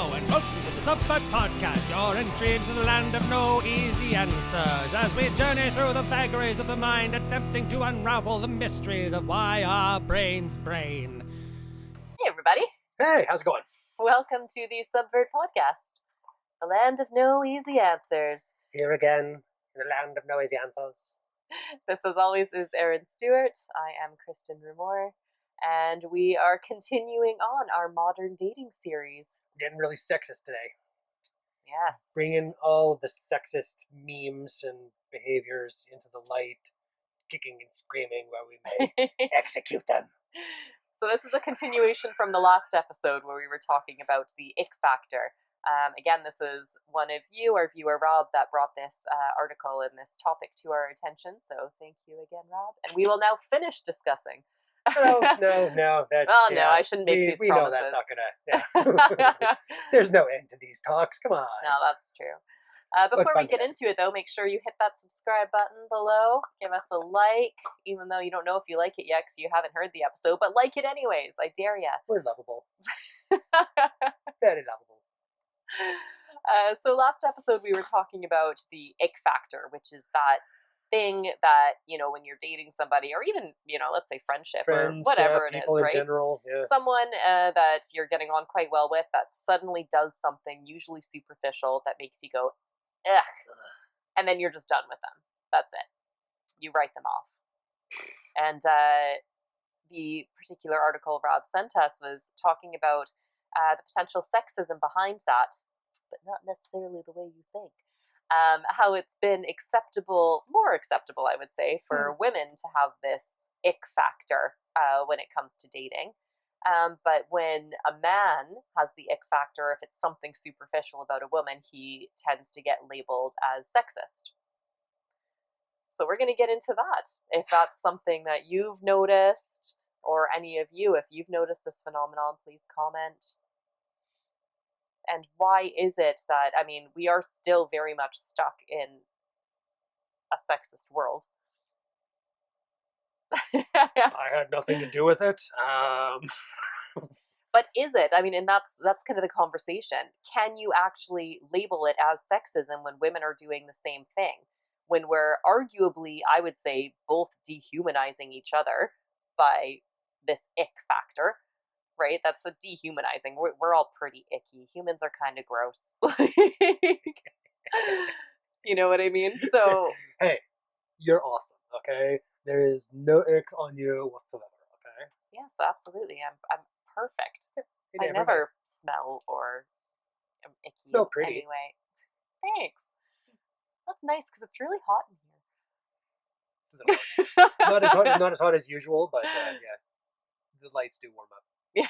Hello and welcome to the Subvert Podcast, your entry into the land of no easy answers, as we journey through the vagaries of the mind, attempting to unravel the mysteries of why our brains brain. Hey everybody, Hey, how's it going? welcome to the Subvert Podcast, the land of no easy answers. Here again, in the land of no easy answers. This, as always, is Erin Stewart. I am Kristen Rumor, and we are continuing on our modern dating series. Getting really sexist today. Yes. Bringing all of the sexist memes and behaviors into the light, kicking and screaming while we may execute them. So this is a continuation from the last episode where we were talking about the ick factor. Again, this is one of you, our viewer Rob, that brought this article and this topic to our attention. So thank you again, Rob. And we will now finish discussing. No, that's... Oh, no, I shouldn't make these promises. We know that's not gonna... Yeah. There's no end to these talks, come on. No, that's true. Before we get into it, though, make sure you hit that subscribe button below. Give us a like, even though you don't know if you like it yet because you haven't heard the episode, but like it anyways. I dare ya. We're lovable. Very lovable. So last episode we were talking about the ick factor, which is that thing that, you know, when you're dating somebody, or even, you know, let's say friends, or whatever it is, in right? General, someone that you're getting on quite well with that suddenly does something usually superficial that makes you go, ugh, and then you're just done with them. That's it. You write them off. And the particular article Rob sent us was talking about the potential sexism behind that, but not necessarily the way you think. How it's been more acceptable, I would say, for women to have this ick factor when it comes to dating. But when a man has the ick factor, if it's something superficial about a woman, he tends to get labeled as sexist. So we're going to get into that. If that's something that you've noticed, or any of you, if you've noticed this phenomenon, please comment. And why is it that, I mean, we are still very much stuck in a sexist world. I had nothing to do with it. But is it? I mean, and that's kind of the conversation. Can you actually label it as sexism when women are doing the same thing? When we're arguably, I would say, both dehumanizing each other by this ick factor, right? That's a dehumanizing. We're all pretty icky. Humans are kind of gross. You know what I mean? So, hey, you're awesome, okay? There is no ick on you whatsoever, okay? Yes, absolutely. I'm perfect. I Never never smell or am icky. Smell pretty. Anyway, thanks. That's nice because it's really hot in here. It's a little hot. Not as hot as usual, but yeah, the lights do warm up. The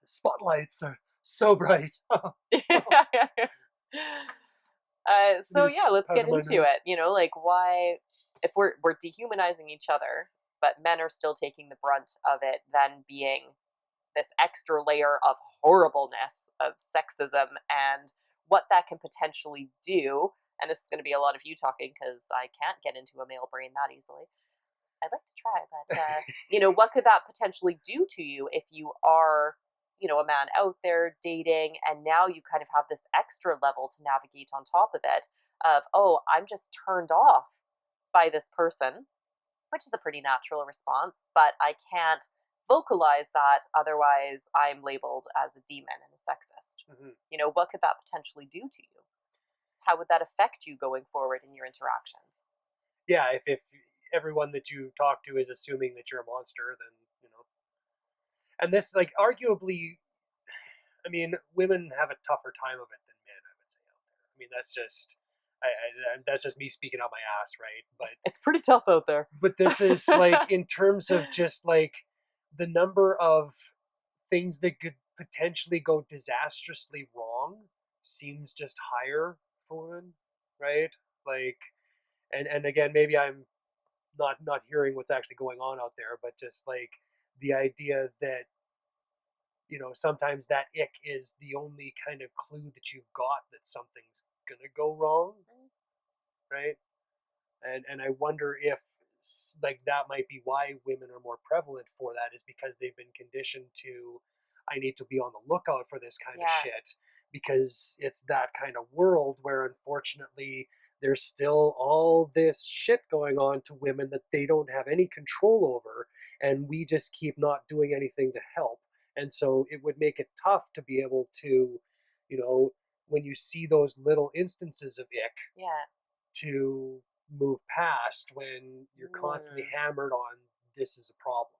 spotlights are so bright. So yeah, let's get into it. You know, like why, if we're dehumanizing each other, but men are still taking the brunt of it, then being this extra layer of horribleness of sexism and what that can potentially do. And this is going to be a lot of you talking because I can't get into a male brain that easily. I'd like to try, but, you know, what could that potentially do to you if you are, you know, a man out there dating and now you kind of have this extra level to navigate on top of it of, oh, I'm just turned off by this person, which is a pretty natural response, but I can't vocalize that, otherwise I'm labeled as a demon and a sexist. Mm-hmm. You know, what could that potentially do to you? How would that affect you going forward in your interactions? Yeah, if everyone that you talk to is assuming that you're a monster, then, you know. And this, like, arguably, I mean, women have a tougher time of it than men, I would say, out there. I mean, that's just, that's just me speaking out my ass, right? But it's pretty tough out there. But this is, like, in terms of just, like, the number of things that could potentially go disastrously wrong seems just higher for women, right? Like, and again, maybe I'm not hearing what's actually going on out there, but just like the idea that, you know, sometimes that ick is the only kind of clue that you've got that something's gonna go wrong, right? And I wonder if, like, that might be why women are more prevalent for that, is because they've been conditioned to I need to be on the lookout for this kind of Yeah. shit, because it's that kind of world where unfortunately there's still all this shit going on to women that they don't have any control over, and we just keep not doing anything to help. And so it would make it tough to be able to, you know, when you see those little instances of ick, Yeah. to move past when you're constantly Mm. hammered on this is a problem,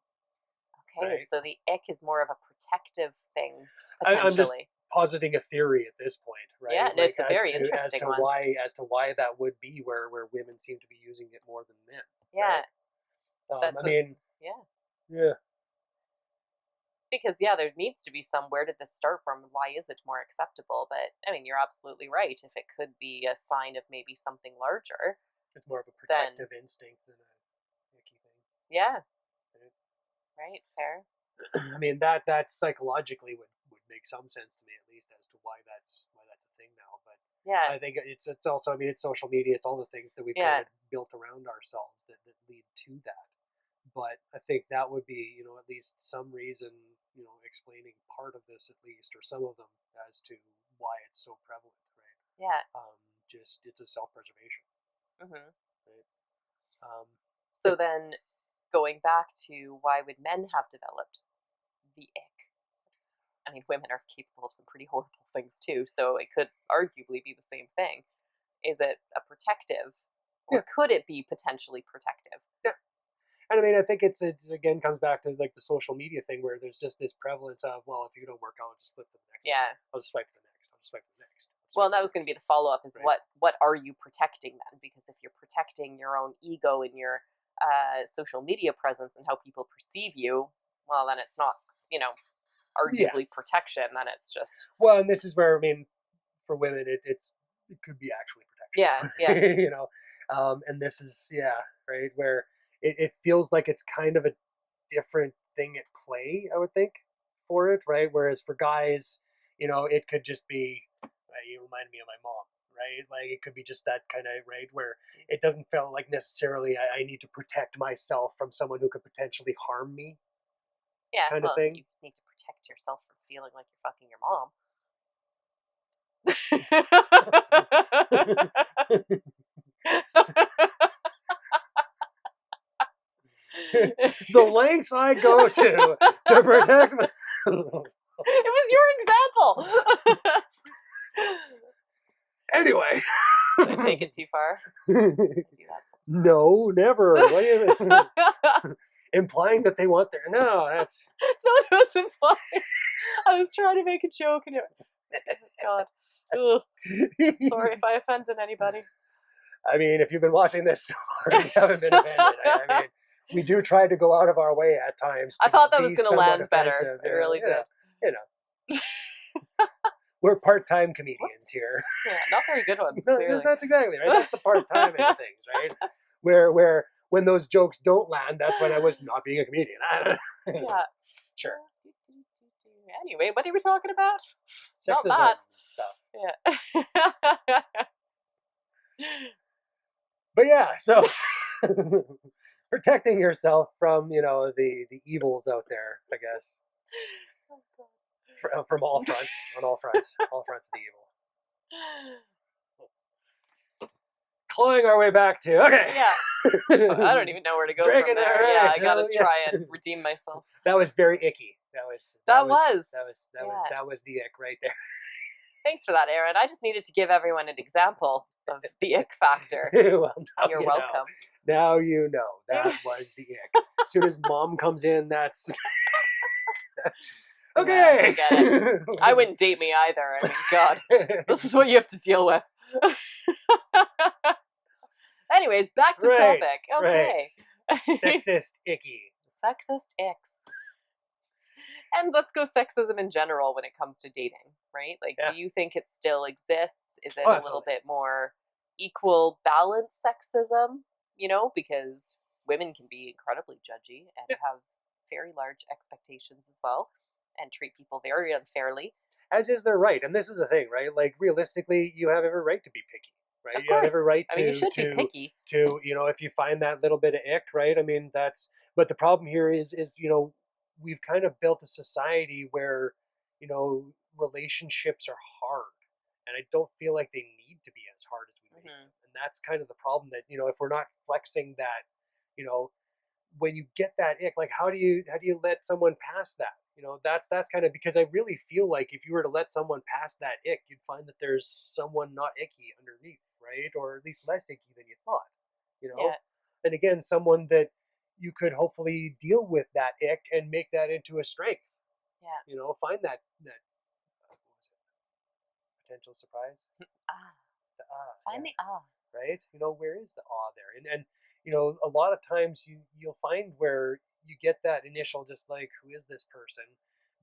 Okay, right? so the ick is more of a protective thing, I'm just potentially. positing a theory at this point, Yeah, right? and Like it's a very interesting one. as to why that would be, where women seem to be using it more than men, Yeah, right? I that's a mean, yeah. yeah, Because yeah, there needs to be some where did this start from and why is it more acceptable? But I mean, you're absolutely right. If it could be a sign of maybe something larger, it's more of a then protective instinct than a icky thing, yeah, right? right, fair. I mean, that psychologically would make some sense to me, at least, as to why that's a thing now. But Yeah, I think it's also, I mean, it's social media, it's all the things that we've kind yeah, of built around ourselves that lead to that. But I think that would be, at least some reason, explaining part of this, at least, or some of them, as to why it's so prevalent, right? yeah. Just it's a self-preservation, Hmm. right? Um, So then, going back to why would men have developed the ick? I mean, women are capable of some pretty horrible things too, so it could arguably be the same thing. Is it a protective, or yeah, could it be potentially protective? yeah. And I mean, I think it again comes back to like the social media thing, where there's just this prevalence of, well, if you don't work out, I'll just flip to the next thing. Yeah. I'll just swipe to the next. I'll just swipe to the next. I'll Well, swipe and to that the was going to next. be the follow up: is Right? what are you protecting then? Because if you're protecting your own ego and your social media presence and how people perceive you, well, then it's not, Yeah. arguably protection. Then it's just Well, and this is where, I mean, for women, it could be actually yeah, yeah, protection. And this is, yeah, right, where it feels like it's kind of a different thing at play, I would think, for it, right? Whereas for guys, it could just be, you remind me of my mom, right? Like it could be just that kind of, right, where it doesn't feel like necessarily I need to protect myself from someone who could potentially harm me, yeah. kind of Well, thing. you need to protect yourself from feeling like you're fucking your mom. The lengths I go to protect my. It was your example. Anyway. Did I take it too far? I do that sometimes. No, never. What do you implying that they want their? No, that's That's not what I was implying. I was trying to make a joke and God. Ugh. Sorry if I offended anybody. I mean, if you've been watching this so far, you haven't been offended. I mean, we do try to go out of our way at times to I thought that be was going to somewhat land better. offensive. It really did. You know. We're part-time comedians Whoops. here. Yeah, not very good ones, No, clearly. that's exactly right. That's the part-time end of things, right? Where when those jokes don't land, that's when I was not being a comedian. Yeah. Sure. Anyway, what are we talking about? Sexism Not that. stuff. Yeah. But yeah, so protecting yourself from, the evils out there, I guess. Oh, God. From all fronts, on all fronts of the evil. Clawing our way back to, okay. Yeah. I don't even know where to go Drinking from there. it, Yeah, right, I gotta yeah. try and redeem myself. That was very icky. That was the ick right there. Thanks for that, Aaron. I just needed to give everyone an example of the ick factor. Well, You're welcome. Now you know that was the ick. As soon as mom comes in, that's okay. Yeah, I get it. I wouldn't date me either. I mean, God, this is what you have to deal with. Anyways, back to Right, topic. Okay. Sexist icky. Sexist icks. And let's go sexism in general when it comes to dating, right? Like, Yeah. do you think it still exists? Is it Oh, a little absolutely. bit more equal balance sexism? Because women can be incredibly judgy and Yeah. have very large expectations as well and treat people very unfairly. As is their right, and this is the thing, right? Like realistically, you have every right to be picky, right? Of You have every course. right I mean, you should be picky. to if you find that little bit of ick, right? I mean, but the problem here is we've kind of built a society where, you know, relationships are hard, and I don't feel like they need to be as hard as we make Hmm. them. And that's kind of the problem, that, you know, if we're not flexing that, you know, when you get that ick, like how do you let someone pass that? You know, that's kind of, because I really feel like if you were to let someone pass that ick, you'd find that there's someone not icky underneath, right? Or at least less icky than you thought, you know? Yeah, And again, someone that you could hopefully deal with that ick and make that into a strength. yeah. You know, find that what was it, potential surprise. Ah, The ah, find yeah, the ah. right. You know, where is the awe there? And you know, a lot of times you'll find where you get that initial, just like, who is this person?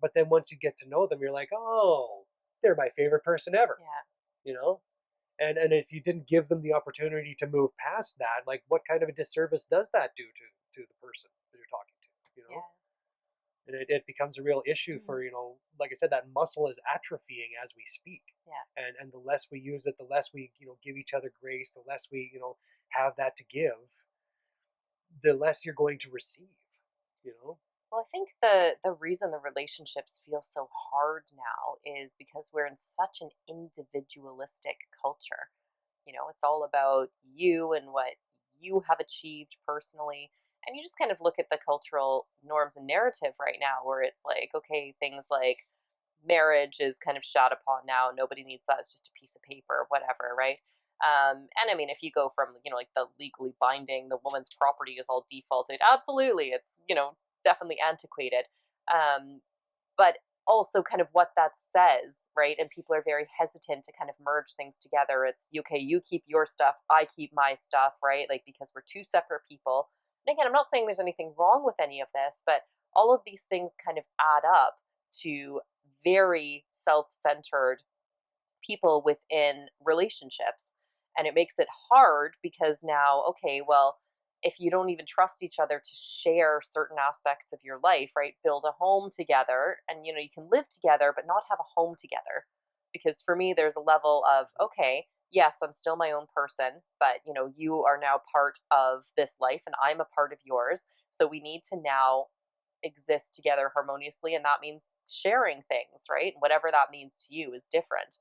But then once you get to know them, you're like, oh, they're my favorite person ever. Yeah, You know, and if you didn't give them the opportunity to move past that, like, what kind of a disservice does that do to the person that you're talking to? You know, yeah. and it becomes a real issue Mhm. for, you know, like I said, that muscle is atrophying as we speak. Yeah. And the less we use it, the less we, you know, give each other grace, the less we, you know, have that to give, the less you're going to receive, you know. Well, I think the reason the relationships feel so hard now is because we're in such an individualistic culture. You know, it's all about you and what you have achieved personally. And you just kind of look at the cultural norms and narrative right now, where it's like, okay, things like marriage is kind of shot upon now. Nobody needs that. It's just a piece of paper, whatever, right? And I mean, if you go from, like the legally binding, the woman's property is all defaulted. Absolutely. It's, definitely antiquated. Um, but also kind of what that says, right? And people are very hesitant to kind of merge things together. It's okay, you keep your stuff, I keep my stuff, right? Like, because we're two separate people. And again, I'm not saying there's anything wrong with any of this, but all of these things kind of add up to very self centered people within relationships. And it makes it hard because now, okay, well, if you don't even trust each other to share certain aspects of your life, right? Build a home together and you can live together but not have a home together. Because for me there's a level of, okay, yes, I'm still my own person, but you are now part of this life and I'm a part of yours. So we need to now exist together harmoniously, and that means sharing things, right? Whatever that means to you is different,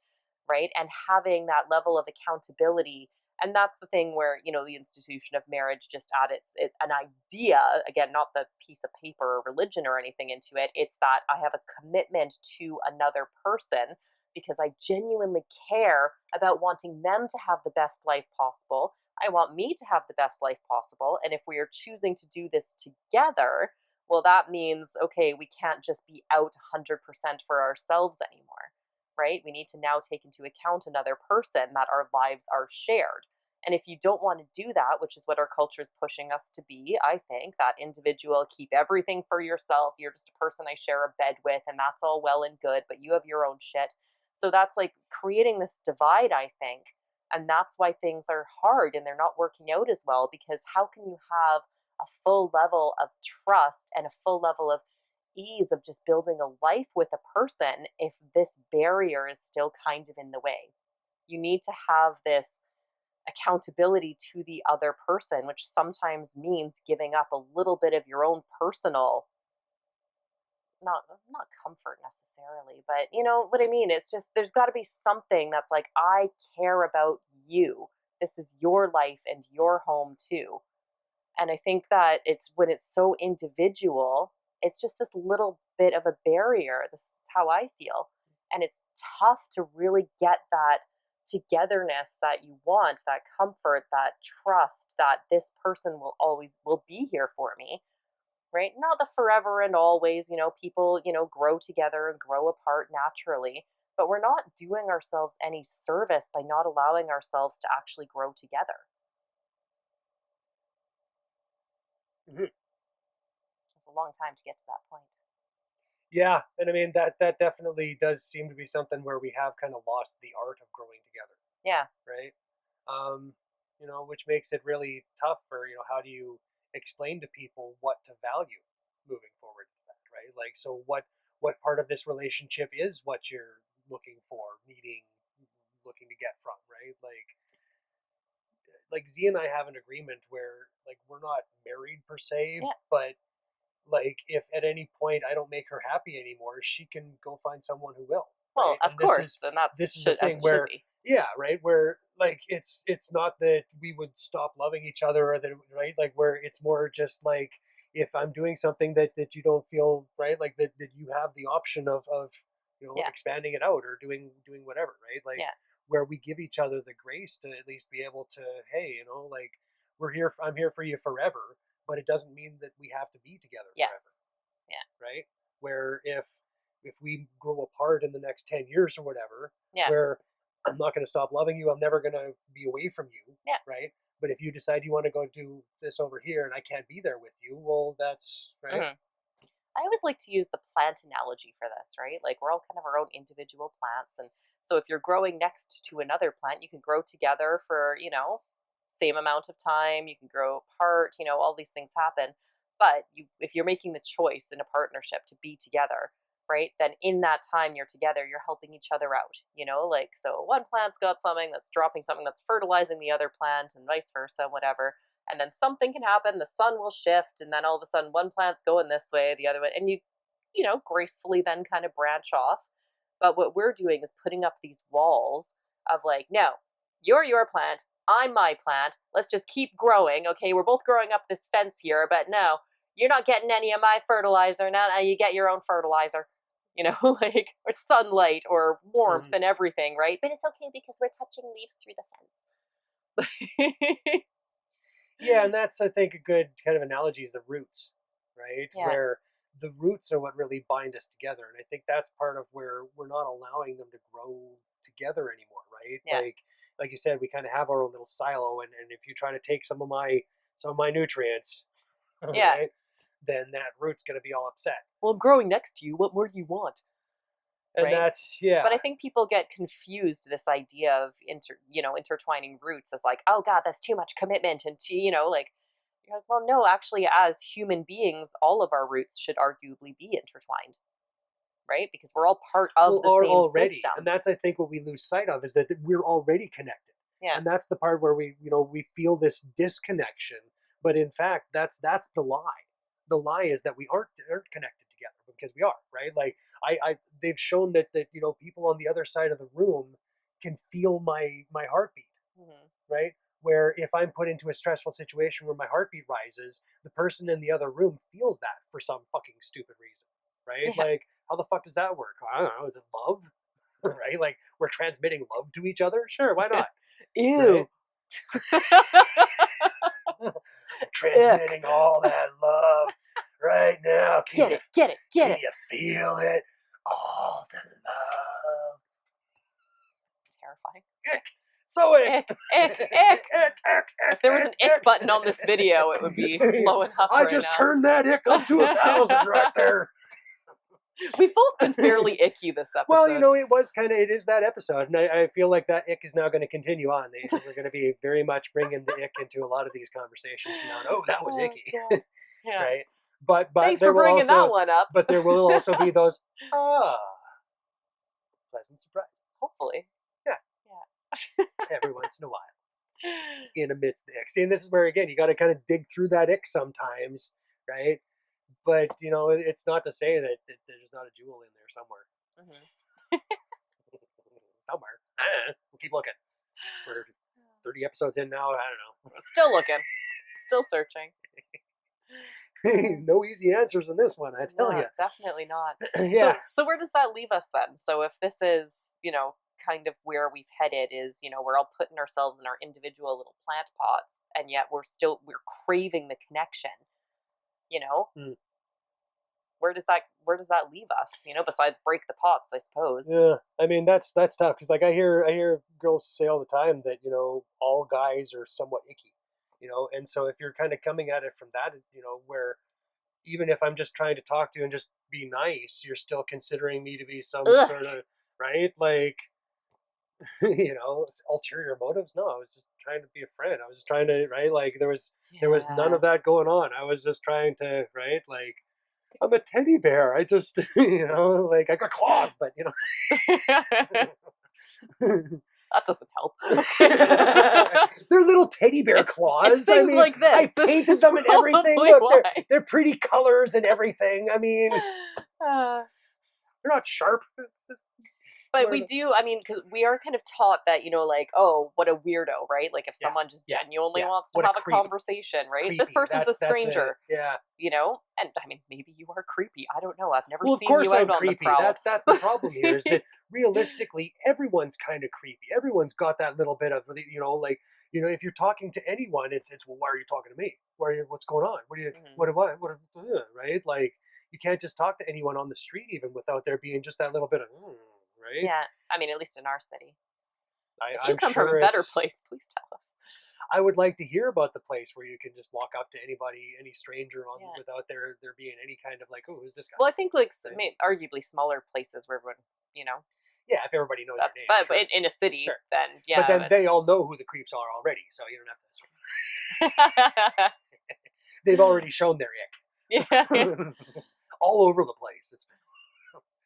right? And having that level of accountability. And that's the thing where the institution of marriage just add it's an idea, again, not the piece of paper or religion or anything into it. It's that I have a commitment to another person because I genuinely care about wanting them to have the best life possible. I want me to have the best life possible, and if we are choosing to do this together, well, that means, okay, we can't just be out 100% for ourselves anymore, right? We need to now take into account another person, that our lives are shared. And if you don't want to do that, which is what our culture is pushing us to be, I think, that individual, keep everything for yourself. You're just a person I share a bed with, and that's all well and good, but you have your own shit. So that's like creating this divide, I think. And that's why things are hard and they're not working out as well, because how can you have a full level of trust and a full level of ease of just building a life with a person if this barrier is still kind of in the way? You need to have this accountability to the other person, which sometimes means giving up a little bit of your own personal, not comfort necessarily, but you know what I mean. It's just there's got to be something that's like, I care about you. This is your life and your home too. And I think that it's when it's so individual, it's just this little bit of a barrier. This is how I feel. And it's tough to really get that togetherness that you want, that comfort, that trust that this person will be here for me, right? Not the forever and always, people, grow together and grow apart naturally, but we're not doing ourselves any service by not allowing ourselves to actually grow together. Mhm. It's a long time to get to that point. Yeah, and I mean that definitely does seem to be something where we have kind of lost the art of growing together, Yeah. right? Um, you know, which makes it really tough for, you know, how do you explain to people what to value moving forward, right? Like, so what part of this relationship is what you're looking for, needing, looking to get from, right? Like Z and I have an agreement where, like, we're not married per se, Yeah. but like if at any point I don't make her happy anymore, she can go find someone who will, Well, right? of And this course, is then that's this is the should as thing it should where, be. yeah, right, where like it's not that we would stop loving each other, or that, right, like where it's more just like if I'm doing something that you don't feel right, like that you have the option of Yeah, expanding it out or doing whatever, right, like yeah, where we give each other the grace to at least be able to, hey, like I'm here for you forever, but it doesn't mean that we have to be together forever, yes, yeah, right? Where if we grow apart in the next 10 years or whatever, yeah, where I'm not going to stop loving you, I'm never going to be away from you, yeah. right? But if you decide you want to go do this over here and I can't be there with you, well, that's right. Hmm. I always like to use the plant analogy for this, right? Like we're all kind of our own individual plants, and so if you're growing next to another plant, you can grow together for same amount of time. You can grow apart. All these things happen, but if you're making the choice in a partnership to be together, right? Then in that time you're together, you're helping each other out. Like so, one plant's got something that's dropping something that's fertilizing the other plant, and vice versa, whatever, and then something can happen, the sun will shift, and then all of a sudden one plant's going this way, the other way, and you gracefully then kind of branch off. But what we're doing is putting up these walls of like, no, you're your plant, I'm my plant, let's just keep growing. Okay, we're both growing up this fence here, but no, you're not getting any of my fertilizer. Now you get your own fertilizer. Like, or sunlight or warmth Mm-hmm. and everything, right? But it's okay because we're touching leaves through the fence. Yeah, and that's, I think, a good kind of analogy is the roots, right? Yeah. Where the roots are what really bind us together, and I think that's part of where we're not allowing them to grow together anymore, right? Yeah. Like you said, we kind of have our own little silo, and if you try to take some of my nutrients, Yeah. right, then that root's going to be all upset, Well, I'm growing next to you. What more do you want? and Right. that's yeah. But I think people get confused this idea of intertwining roots as like, oh God, that's too much commitment, and like, you're like, well, no, actually, as human beings, all of our roots should arguably be intertwined, right? Because we're all part of Well, the are same already, and system. that's, I think, what we lose sight of is that we're already connected, Yeah. and that's the part where we feel this disconnection, but in fact that's the lie. The lie is that we aren't connected together, because we are, right? Like I they've shown that people on the other side of the room can feel my heartbeat, Hmm. right? Where if I'm put into a stressful situation where my heartbeat rises, the person in the other room feels that for some fucking stupid reason, right? Yeah. Like, how the fuck does that work? I don't know. Is it love? Right? Like, we're transmitting love to each other? Sure, why not? Right? Ew. Ick. Transmitting all that love right now. Get it. Get it. Get Can it. you feel it? All the love. Terrifying. Ick. So ick. Ick. Ick. Ick. Ick. If there was an ick button on this video, it would be blowing up I right just now. turned that ick up to 1,000 right there. We've both been fairly icky this episode. Well, it is that episode, and I feel like that ick is now going to continue on. We're going to be very much bringing the ick into a lot of these conversations from now on. Oh, that was icky, Yeah. right? But Thanks there for will bringing also, that one up. but there will also be those pleasant surprises. Hopefully. Yeah. Yeah. Every once in a while, in amidst the ick. See, and this is where again you got to kind of dig through that ick sometimes, right? But it's not to say that there's not a jewel in there somewhere. Mm-hmm. Somewhere. We'll keep looking. We're 30 episodes in now. I don't Still looking. Still searching. know. No easy answers in this one, I tell No, you. definitely not. Yeah. So where does that leave us then? So if this is, kind of where we've headed is, we're all putting ourselves in our individual little plant pots, and yet we're craving the connection, Mm. where does that leave us? Besides break the pots, I suppose. Yeah. I mean, that's tough, because like I hear girls say all the time that all guys are somewhat icky, and so if you're kind of coming at it from that, where even if I'm just trying to talk to you and just be nice, you're still considering me to be some Ugh. sort of, right, like, ulterior motives. No, I was just trying to be a friend. I was just trying to, right, like there was none of that going on. I was just trying to, right, like, I'm a teddy bear. I just, like, I got claws, but That doesn't help. this They're little teddy bear It's claws. I things mean, like this. I This painted is them and everything. probably Look, why. they're pretty colors and everything. I mean, Uh, they're not sharp. It's just But we learn- do, I mean, because we are kind of taught that, like, oh, what a weirdo, right? Like, if Yeah, someone just yeah, genuinely yeah. wants to What a have a creep. conversation, right? This Creepy. person's a That's it. stranger, Yeah. And I mean, maybe you are creepy. I don't know. I've never Well, of seen course you I'm out on the creepy. prowl. That's the problem here. Is that realistically, everyone's kind of creepy. Everyone's got that little bit of, like, if you're talking to anyone, it's well, why are you talking to me? What's going on? What do you Mhm. right? Like, you can't just talk to anyone on the street even without there being just that little bit of right. Yeah. I mean, at least in our city. If you I'm come from sure a better place, please tell us. I would like to hear about the place where you can just walk up to anybody, any stranger, Yeah. without there being any kind of like, oh, who's this guy? Well, I think, like, Right. arguably smaller places where everyone, Yeah, if everybody knows that's, your name, but sure. in a city, Sure. then, yeah. But then they all know who the creeps are already, so you don't have to. They've already shown their Yeah. ick all over the place.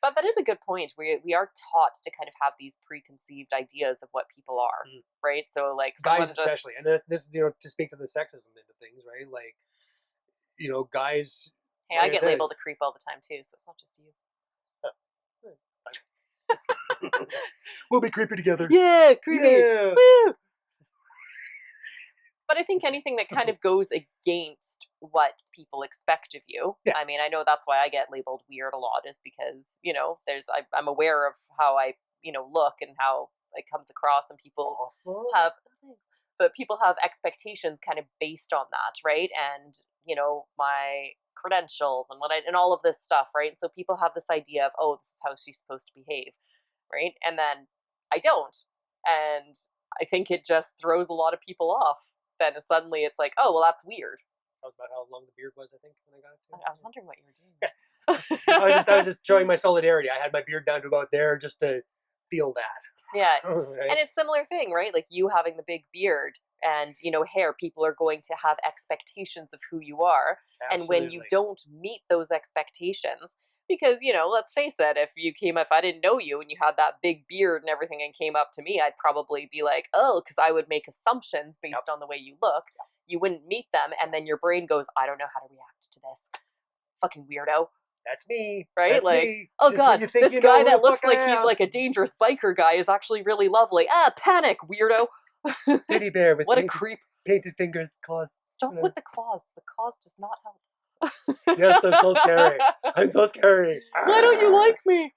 But that is a good point. We are taught to kind of have these preconceived ideas of what people are, right? So, like, someone guys especially, and this to speak to the sexism into things, right? Like, guys. Hey, like I get said, labeled a creep all the time too, so it's not just you. We'll be creepy together. Yeah, creepy. Yeah. Woo! But I think anything that kind of goes against what people expect of you. Yeah. I mean, I know that's why I get labeled weird a lot, is because I'm aware of how I look and how it comes across, and people Awful. but people have expectations kind of based on that, right? And my credentials and and all of this stuff, right? And so people have this idea of, oh, this is how she's supposed to behave, right? And then I don't, and I think it just throws a lot of people off. Then suddenly it's like, oh, well, that's weird. That was about how long the beard was, I think, when I got it to. I was wondering what you were doing. I was just showing my solidarity. I had my beard down to about there just to feel that. Yeah. Right? And it's a similar thing, right? Like, you having the big beard and hair, people are going to have expectations of who you are. Absolutely. And when you don't meet those expectations, because let's face it, if I didn't know you and you had that big beard and everything and came up to me, I'd probably be like, oh, because I would make assumptions based on the way you look. You wouldn't meet them, and then your brain goes, I don't know how to react to this fucking weirdo. That's me. Right? That's like, me. oh Just god, when you think this guy that looks like I he's am. like a dangerous biker guy is actually really lovely. Panic, weirdo. Teddy bear with What a creep. painted fingers, claws. Stop with the claws. The claws does not help. Yes, they're so scary. I'm so scary. Why don't you like me?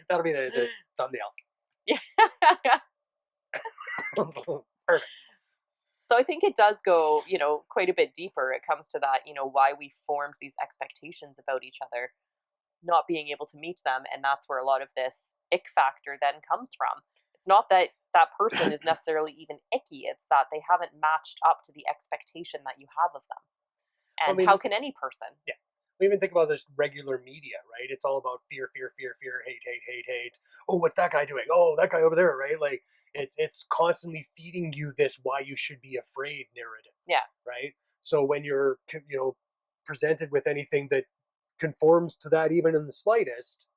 That'll be the thumbnail. Yeah. Perfect. So I think it does go, quite a bit deeper. It comes to that, why we formed these expectations about each other, not being able to meet them. And that's where a lot of this ick factor then comes from. It's not that that person is necessarily even icky. It's that they haven't matched up to the expectation that you have of them. And how can any person? Yeah. We even think about this regular media, right? It's all about fear, fear, fear, fear, hate, hate, hate, hate. Oh, what's that guy doing? Oh, that guy over there, right? Like, it's constantly feeding you this why you should be afraid narrative. Yeah. Right? So when you're, presented with anything that conforms to that even in the slightest,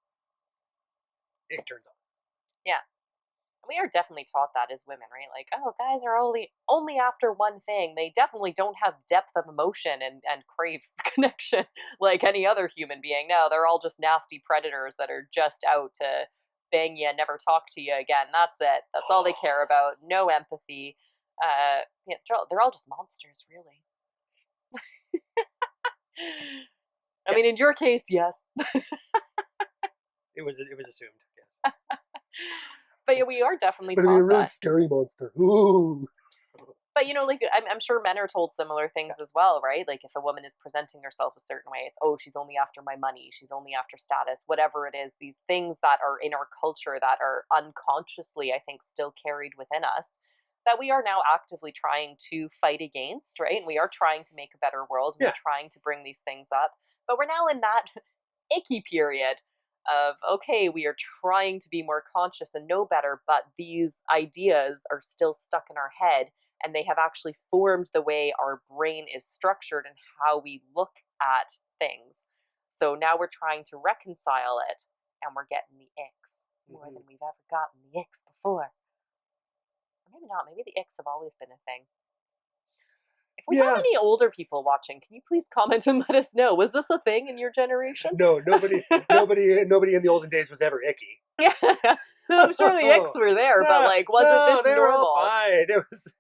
it turns on. Yeah. We are definitely taught that as women, right? Like, oh, guys are only after one thing. They definitely don't have depth of emotion and crave connection like any other human being. No, they're all just nasty predators that are just out to bang you and never talk to you again. That's it. That's all they care about. No empathy. Yeah, they're all just monsters, really. I mean, in your case, yes. It was assumed, yes. But yeah, we are definitely But taught I mean, a really that. scary monster. Ooh. But like, I'm sure men are told similar things as well, right? Like, if a woman is presenting herself a certain way, it's, oh, she's only after my money, she's only after status, whatever it is. These things that are in our culture that are unconsciously, I think, still carried within us, that we are now actively trying to fight against, right? And we are trying to make a better world. And We're trying to bring these things up, but we're now in that icky period of, okay, we are trying to be more conscious and know better, but these ideas are still stuck in our head, and they have actually formed the way our brain is structured and how we look at things. So now we're trying to reconcile it, and we're getting the icks. more than we've ever gotten the icks before. Or maybe not. Maybe the icks have always been a thing. If we have Yeah. any older people watching, can you please comment and let us know? Was this a thing in your generation? No, nobody in the olden days was ever icky. Yeah. I'm sure the icks were there, but like, wasn't this they were all normal? fine. It was.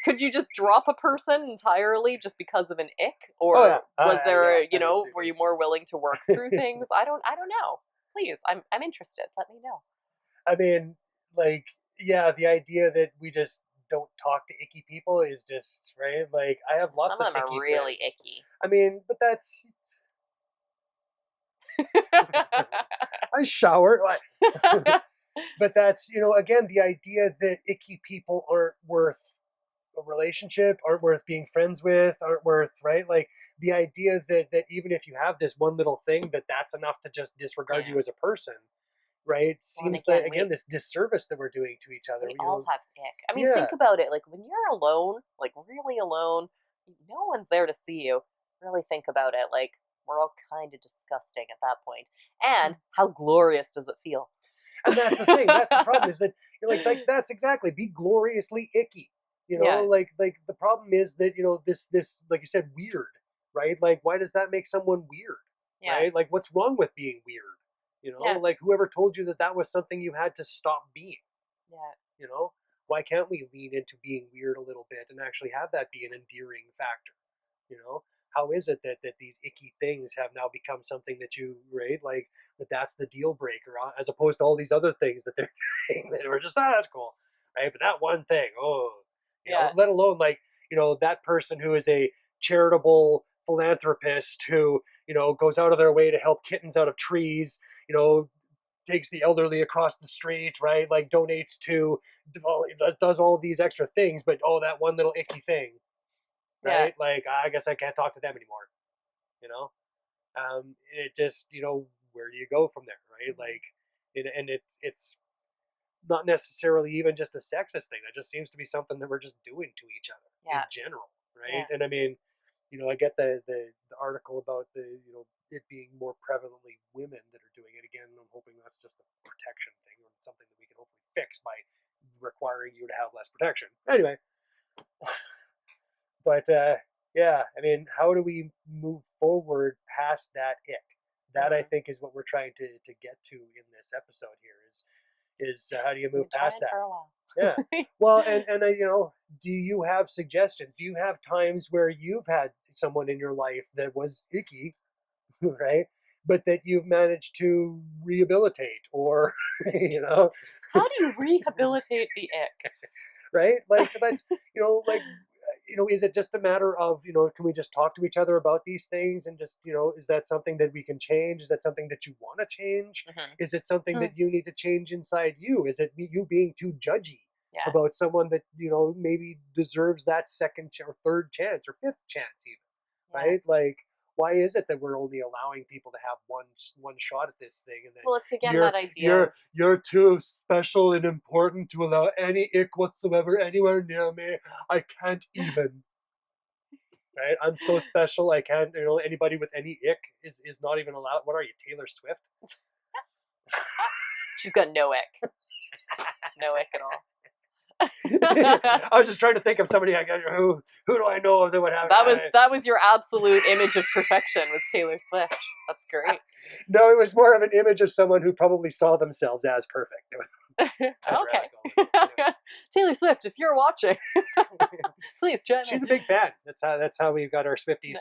Could you just drop a person entirely just because of an ick, or Oh, yeah. was there, Yeah, were you more willing to work through things? I don't know. Please, I'm interested. Let me know. I mean, like, yeah, the idea that we just don't talk to icky people is just right. Like, I have lots Some of them icky are really friends. icky. I mean, but that's. I shower. But that's, again, the idea that icky people aren't worth a relationship, aren't worth being friends with, aren't worth, right? Like, the idea that even if you have this one little thing, that's enough to just disregard you as a person, right? Well, and Seems that, again, we this disservice that we're doing to each other. all have ick. I mean, Yeah. think about it. Like, when you're alone, like really alone, no one's there to see you. Really think about it. Like, we're all kind of disgusting at that point. And how glorious does it feel? And that's the thing. That's the problem, is that you're like that's exactly, be gloriously icky. Like the problem is that, this, like you said, weird, right? Like, why does that make someone weird? Yeah. Right? Like, what's wrong with being weird? Like, whoever told you that was something you had to stop being? Yeah. Why can't we lean into being weird a little bit and actually have that be an endearing factor? How is it that these icky things have now become something that you, right, like, that's the deal breaker, as opposed to all these other things that they're doing that are just, that's cool, right? But that one thing, let alone, like, that person who is a charitable philanthropist who, goes out of their way to help kittens out of trees, takes the elderly across the street, right? Like, donates to, does all these extra things, but that one little icky thing, right? Like, I guess I can't talk to them anymore. It just, where do you go from there, right? Like, and it's not necessarily even just a sexist thing. That just seems to be something that we're just doing to each other in general, right? And I mean, I get the article about it being more prevalently women that are doing it. Again, I'm hoping that's just a protection thing, or something that we can hopefully fix by requiring you to have less protection. Anyway. But yeah, I mean, how do we move forward past that ick? That, I think, is what we're trying to get to in this episode here. Is how do you move past that? For a while. Yeah. Well, and do you have suggestions? Do you have times where you've had someone in your life that was icky, right? But that you've managed to rehabilitate, or how do you rehabilitate the ick? Right? Like, that's like. Is it just a matter of, can we just talk to each other about these things, and just, is that something that we can change? Is that something that you want to change? Is it something that you need to change inside you? Is it you being too judgy about someone that, maybe deserves that second or third chance or fifth chance even, right? Like, why is it that we're only allowing people to have one shot at this thing? And then, well, it's again that idea you're too special and important to allow any ick whatsoever anywhere near me. I can't even. Right? I'm so special, I can't. Anybody with any ick is not even allowed. What are you, Taylor Swift? She's got no ick. No ick at all. I was just trying to think of somebody who do I know of that would have that was your absolute image of perfection, was Taylor Swift. That's great. No, it was more of an image of someone who probably saw themselves as perfect. Okay. Taylor Swift, if you're watching, please join She's a big fan. That's how we've got our Swifties.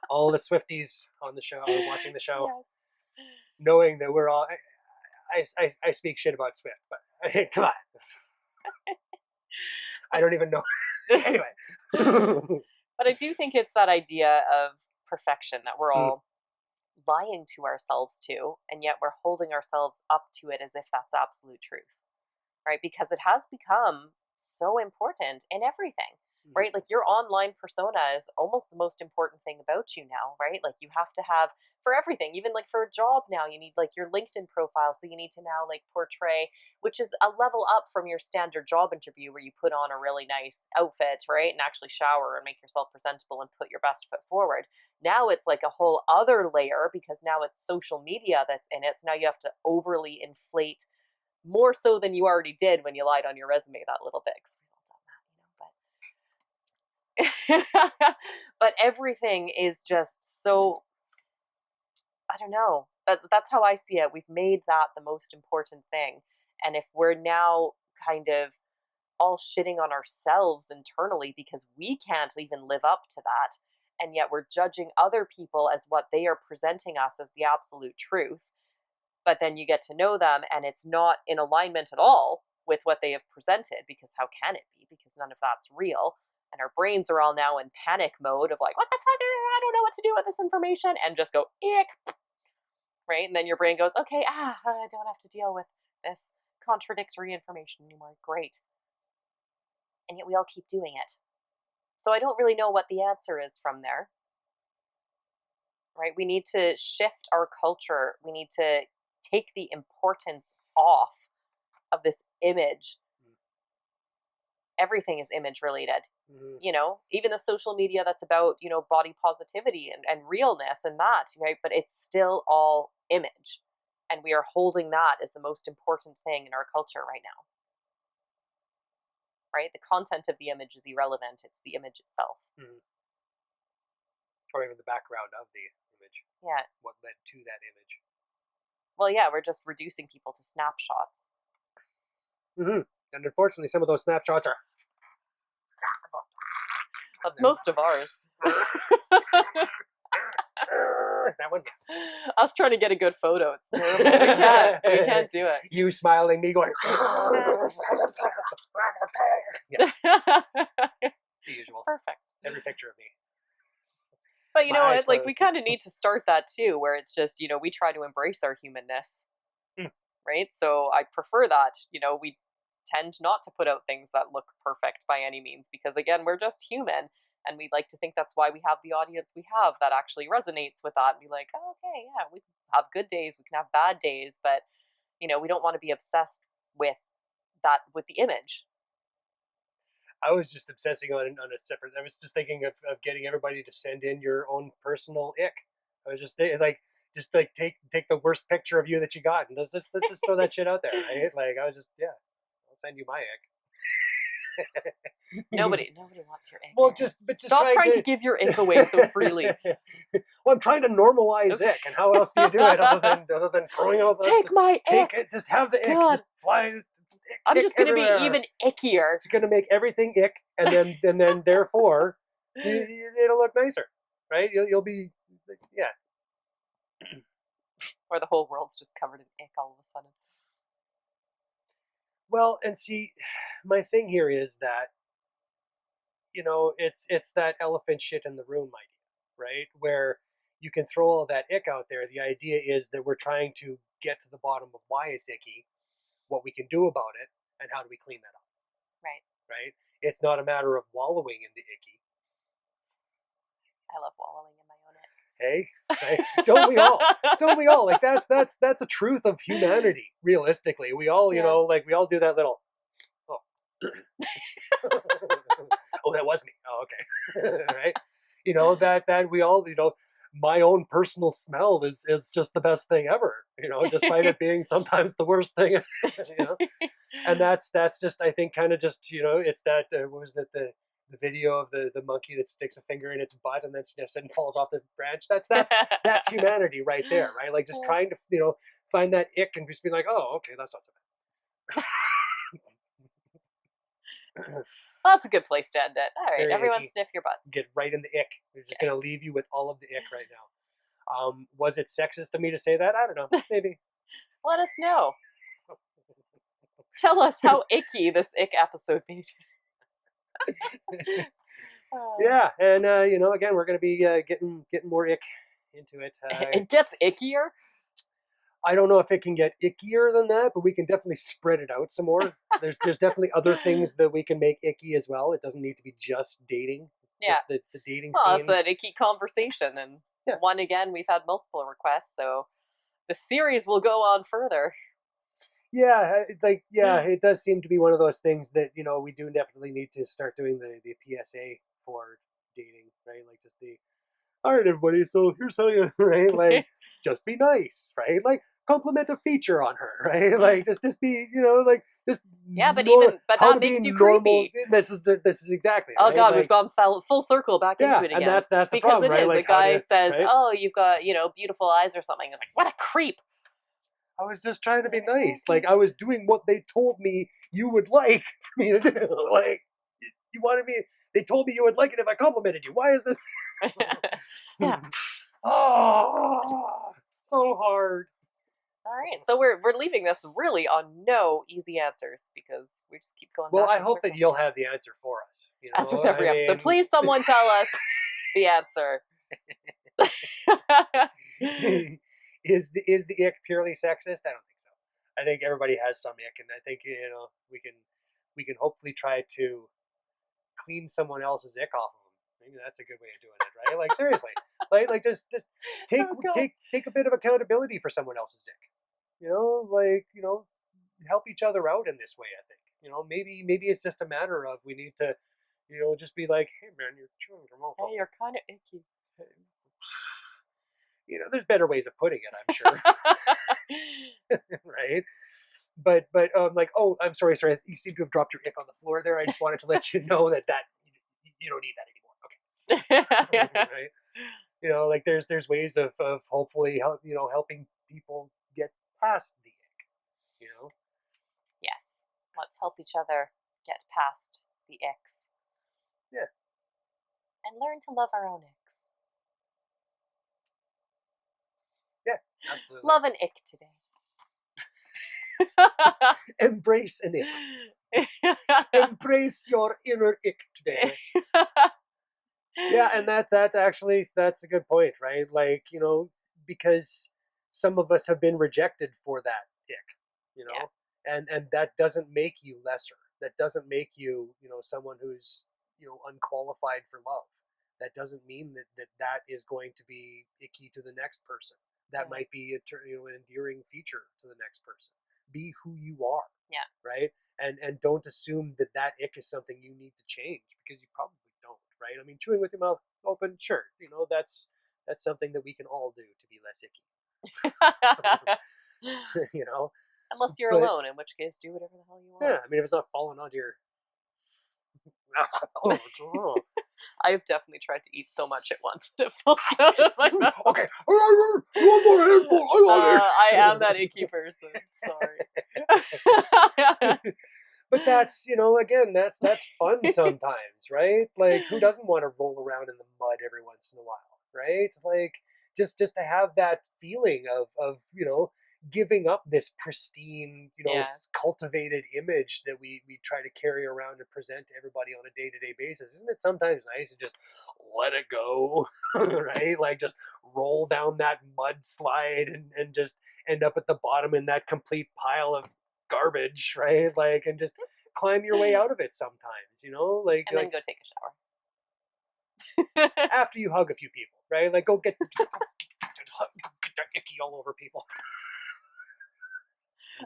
All the Swifties on the show, watching the show, knowing that we're all. I speak shit about Swift, but come on. I don't even know. Anyway. But I do think it's that idea of perfection that we're all lying to ourselves to, and yet we're holding ourselves up to it as if that's absolute truth, right? Because it has become so important in everything. right? Like your online persona is almost the most important thing about you now, right? Like you have to have for everything, even like for a job now, you need like your LinkedIn profile. So you need to now like portray, which is a level up from your standard job interview where you put on a really nice outfit, right? And actually shower and make yourself presentable and put your best foot forward. Now it's like a whole other layer because now it's social media that's in it. So now you have to overly inflate more so than you already did when you lied on your resume that little bit. 'Cause we've all done that, but but everything is just so, I don't know. That's how I see it. We've made that the most important thing. And if we're now kind of all shitting on ourselves internally because we can't even live up to that, and yet we're judging other people as what they are presenting us as the absolute truth, but then you get to know them and it's not in alignment at all with what they have presented, because how can it be? Because none of that's real. And our brains are all now in panic mode of like, what the fuck? I don't know what to do with this information, and just go, ick, right? And then your brain goes, okay, I don't have to deal with this contradictory information anymore. Great. And yet we all keep doing it. So I don't really know what the answer is from there, right? We need to shift our culture. We need to take the importance off of this image. Everything is image related. Mm-hmm. You know, even the social media that's about, you know, body positivity and realness and that, right? But it's still all image. And we are holding that as the most important thing in our culture right now. Right? The content of the image is irrelevant. It's the image itself. Mm-hmm. Or even the background of the image. Yeah. What led to that image. Well, yeah, we're just reducing people to snapshots. Mm-hmm. And unfortunately, some of those snapshots are... That's most of ours. That one. Us trying to get a good photo. It's terrible. We can't do it. You smiling, me going... Yeah. The usual. Perfect. Every picture of me. But you My know eyes what? Like, closed. we kind of need to start that too, where it's just, you know, we try to embrace our humanness. Right? So I prefer that. You know, we tend not to put out things that look perfect by any means, because again, we're just human. And we like to think that's why we have the audience we have that actually resonates with that and be like, oh, okay, yeah, we can have good days, we can have bad days, but, you know, we don't want to be obsessed with that, with the image. I was just obsessing on a separate... I was just thinking of getting everybody to send in your own personal ick. I was just thinking, like, take the worst picture of you that you got, and let's just throw that shit out there, right? Like, I was just, yeah, I'll send you my ick. Nobody wants your ick. Well, just stop trying to give your ick away so freely. Well, I'm trying to normalize ick, and how else do you do it other than throwing out the... Take my Take ick. it, just have the ick, God. just fly... I'm just going to be even ickier. It's going to make everything ick, and then therefore, it'll look nicer, right? You'll be, yeah. Or the whole world's just covered in ick all of a sudden. Well, and see, my thing here is that, you know, it's that elephant shit in the room idea, right? Where you can throw all that ick out there. The idea is that we're trying to get to the bottom of why it's icky, what we can do about it, and how do we clean that up. Right. Right? It's not a matter of wallowing in the icky. I love wallowing in my own ick. Hey, right? Don't we all? Don't we all? Like, that's a truth of humanity. Realistically, we all, you know, like, we all do that little... Oh. Oh, that was me. Oh, okay. Right? You know, that we all, you know, my own personal smell is just the best thing ever, you know, despite it being sometimes the worst thing, you know. And that's just, I think, kind of just, you know, it's that, what was it, the video of the monkey that sticks a finger in its butt and then sniffs it and falls off the branch. That's humanity right there, right? Like, just trying to, you know, find that ick and just be like, oh, okay, that's not so bad. Well, that's a good place to end it. All right, Very everyone icky. Sniff your butts. Get right in the ick. We're just going to leave you with all of the ick right now. Was it sexist of me to say that? I don't know. Maybe. Let us know. Tell us how icky this ick episode made you. Yeah, and you know, again, we're going to be getting more ick into it. It gets ickier? I don't know if it can get ickier than that, but we can definitely spread it out some more. There's definitely other things that we can make icky as well. It doesn't need to be just dating, Yeah. just the dating Well, it's scene. an icky conversation, and Yeah. one again, we've had multiple requests, so the series will go on further. Yeah, it does seem to be one of those things that we do definitely need to start doing the PSA for dating, right? Like just the all right, everybody. So here's how you right, like just be nice, right? Like compliment a feature on her, right? Like just be like just Yeah, but how to that be makes you normal. creepy. This is exactly Oh right. god, we've Like gone full circle back into yeah, it and again. that's the Because problem, it right? is. A Like how guy to says, right. "Oh, you've got, beautiful eyes or something." It's like, what a creep. I was just trying to be nice. Like I was doing what they told me you would like for me to do. Like you wanted me. They told me you would like it if I complimented you. Why is this? Yeah. Oh, so hard. All right. So we're leaving this really on no easy answers because we just keep going Well, back I in hope that circles. you'll have the answer for us. As with every episode, mean, please someone tell us the answer. is the ick purely sexist? I don't think so. I think everybody has some ick, and I think we can hopefully try to clean someone else's ick off of them. Maybe that's a good way of doing it, right? Like seriously, like just take Oh, God. take a bit of accountability for someone else's ick. Help each other out in this way. I think maybe it's just a matter of we need to just be like, hey man, you're chewing your mouth. Hey, you're kind of icky. There's better ways of putting it, I'm sure. Right? But like, oh, I'm sorry, you seem to have dropped your ick on the floor there. I just wanted to let you know that you don't need that anymore. Okay. Right? Like there's ways of hopefully helping people get past the ick. Yes. Let's help each other get past the icks. Yeah. And learn to love our own icks. Yeah, absolutely. Love an ick today. Embrace an ick. Embrace your inner ick today. Yeah, and that's a good point, right? Like, because some of us have been rejected for that ick, Yeah. and that doesn't make you lesser. That doesn't make you, someone who's, unqualified for love. That doesn't mean that is going to be icky to the next person. That might be an endearing feature to the next person. Be who you are. Yeah. Right? And don't assume that ick is something you need to change, because you probably don't, right? I mean, chewing with your mouth open, sure, that's something that we can all do to be less icky. Unless you're But alone, in which case do whatever the hell you want. yeah, I mean, if it's not falling onto your I've definitely tried to eat so much at once that it falls out of my mouth. Okay, one more handful. I am that icky person. Sorry. But that's again, that's fun sometimes, right? Like, who doesn't want to roll around in the mud every once in a while, right? Like, just to have that feeling of giving up this pristine, Yeah. cultivated image that we try to carry around and present to everybody on a day-to-day basis. Isn't it sometimes nice to just let it go? Right? Like, just roll down that mudslide and just end up at the bottom in that complete pile of garbage, right? Like, and just climb your way out of it sometimes, like, And then go take a shower. after you hug a few people, right? Like, go get that icky all over people.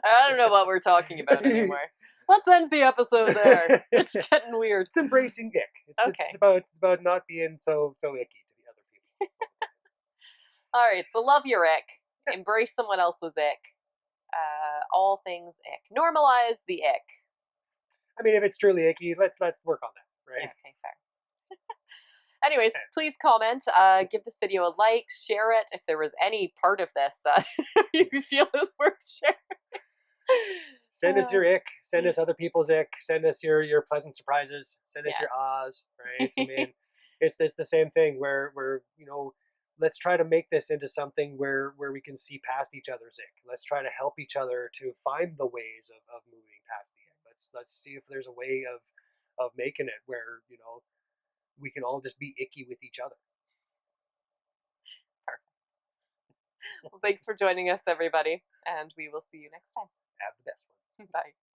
I don't know what we're talking about anymore. Let's end the episode there. It's getting weird. It's embracing ick. Okay. It's about not being so icky to the other people. All right, so love your ick. Embrace someone else's ick. All things ick. Normalize the ick. I mean, if it's truly icky, let's work on that, right? Okay, fair. Anyways, please comment, give this video a like, share it if there was any part of this that you feel is worth sharing. Send us your ick. Send us other people's ick. Send us your pleasant surprises. Send us your ahs, right? I mean, it's the same thing where let's try to make this into something where we can see past each other's ick. Let's try to help each other to find the ways of moving past the ick. Let's see if there's a way of making it where we can all just be icky with each other. Perfect. Well, thanks for joining us, everybody, and we will see you next time. Have the best one. Bye.